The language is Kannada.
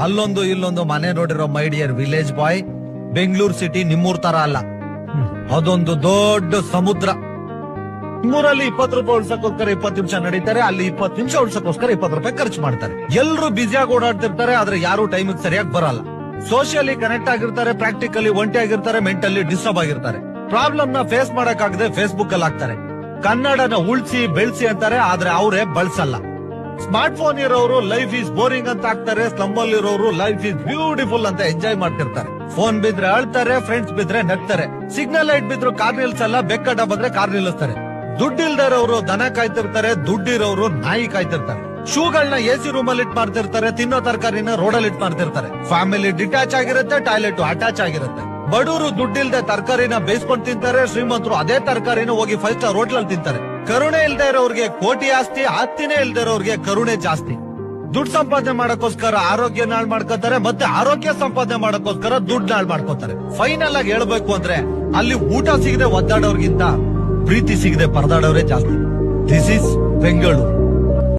ಅಲ್ಲೊಂದು ಇಲ್ಲೊಂದು ಮನೆ ನೋಡಿರೋ my dear village boy, Bengaluru city ನಿಮ್ಮೂರ್ ತರ ಅಲ್ಲ. ಅದೊಂದು ದೊಡ್ಡ ಸಮುದ್ರ. ನಿಮ್ಮೂರಲ್ಲಿ 20 ರೂಪಾಯಿ ಉಳ್ಸಕ್ಕೋಸ್ಕರ 20 ನಿಮಿಷ ನಡೀತಾರೆ, ಅಲ್ಲಿ 20 ನಿಮಿಷ ಉಳ್ಸಕ್ಕೋಸ್ಕರ 20 ರೂಪಾಯಿ ಖರ್ಚು ಮಾಡ್ತಾರೆ. ಎಲ್ರು ಬ್ಯುಸಿಯಾಗಿ ಓಡಾಡ್ತಿರ್ತಾರೆ, ಆದ್ರೆ ಯಾರು ಟೈಮಿಗೆ ಸರಿಯಾಗಿ ಬರಲ್ಲ. ಸೋಷಿಯಲಿ ಕನೆಕ್ಟ್ ಆಗಿರ್ತಾರೆ, ಪ್ರಾಕ್ಟಿಕಲಿ ಒಂಟಿ ಆಗಿರ್ತಾರೆ, ಮೆಂಟಲಿ ಡಿಸ್ಟರ್ಬ್ ಆಗಿರ್ತಾರೆ. ಪ್ರಾಬ್ಲಮ್ ನ ಫೇಸ್ ಮಾಡಕ್ಕಾಗದೆ ಫೇಸ್ಬುಕ್ ಅಲ್ಲಿ ಹಾಕ್ತಾರೆ. ಕನ್ನಡನ ಉಳ್ಸಿ ಬೆಳ್ಸಿ ಅಂತಾರೆ, ಆದ್ರೆ ಅವರೇ ಬಳಸಲ್ಲ. ಸ್ಮಾರ್ಟ್ ಫೋನ್ ಇರೋರು ಲೈಫ್ ಈಸ್ ಬೋರಿಂಗ್ ಅಂತ ಹಾಕ್ತಾರೆ, ಸ್ಲಮ್ ಅಲ್ಲಿ ಇರೋರು ಲೈಫ್ ಈಸ್ ಬ್ಯೂಟಿಫುಲ್ ಅಂತ ಎಂಜಾಯ್ ಮಾಡ್ತಿರ್ತಾರೆ. ಫೋನ್ ಬಿದ್ರೆ ಅಳ್ತಾರೆ, ಫ್ರೆಂಡ್ಸ್ ಬಿದ್ರೆ ನಗ್ತಾರೆ. ಸಿಗ್ನಲ್ ಲೈಟ್ ಬಿದ್ರು ಕಾರ್ ನಿಲ್ಸಲ್ಲ, ಬೆಕ್ಕಡ ಬಂದ್ರೆ ಕಾರ್ ನಿಲ್ಲಿಸ್ತಾರೆ. ದುಡ್ಡಿಲ್ದರೋರು ದನ ಕಾಯ್ತಿರ್ತಾರೆ, ದುಡ್ಡಿರೋರು ನಾಯಿ ಕಾಯ್ತಿರ್ತಾರೆ. ಶೂಗಳನ್ನ ಎಸಿ ರೂಮ್ ಅಲ್ಲಿ ಇಟ್ ಮಾಡ್ತಿರ್ತಾರೆ, ತಿನ್ನೋ ತರಕಾರಿನ ರೋಡಲ್ಲಿ ಇಟ್ ಮಾಡ್ತಿರ್ತಾರೆ. ಫ್ಯಾಮಿಲಿ ಡಿಟ್ಯಾಚ್ ಆಗಿರುತ್ತೆ, ಟಾಯ್ಲೆಟ್ ಅಟ್ಯಾಚ್ ಆಗಿರುತ್ತೆ. ಬಡವರು ದುಡ್ಡಿಲ್ದೆ ತರಕಾರಿನ ಬೇಯಿಸ್ಕೊಂಡು ತಿಂತಾರೆ, ಶ್ರೀಮಂತರು ಅದೇ ತರಕಾರಿನ ಹೋಗಿ 5 ಸ್ಟಾರ್ ಹೋಟ್ಲಲ್ಲಿ ತಿಂತಾರೆ. ಕರುಣೆ ಇಲ್ದೇ ಇರೋರ್ಗೆ ಕೋಟಿ ಆಸ್ತಿ, ಆಸ್ತಿನೇ ಇಲ್ದೇ ಇರೋರ್ಗೆ ಕರುಣೆ ಜಾಸ್ತಿ. ದುಡ್ಡು ಸಂಪಾದನೆ ಮಾಡಕ್ಕೋಸ್ಕರ ಆರೋಗ್ಯ ನಾಳ್ ಮಾಡ್ಕೋತಾರೆ, ಮತ್ತೆ ಆರೋಗ್ಯ ಸಂಪಾದನೆ ಮಾಡಕ್ಕೋಸ್ಕರ ದುಡ್ಡು ನಾಳ್ ಮಾಡ್ಕೋತಾರೆ. ಫೈನಲ್ ಆಗಿ ಹೇಳ್ಬೇಕು ಅಂದ್ರೆ ಅಲ್ಲಿ ಊಟ ಸಿಗದೆ ಒದ್ದಾಡೋರ್ಗಿಂತ ಪ್ರೀತಿ ಸಿಗದೆ ಪರದಾಡೋರೇ ಜಾಸ್ತಿ. This is Bengaluru.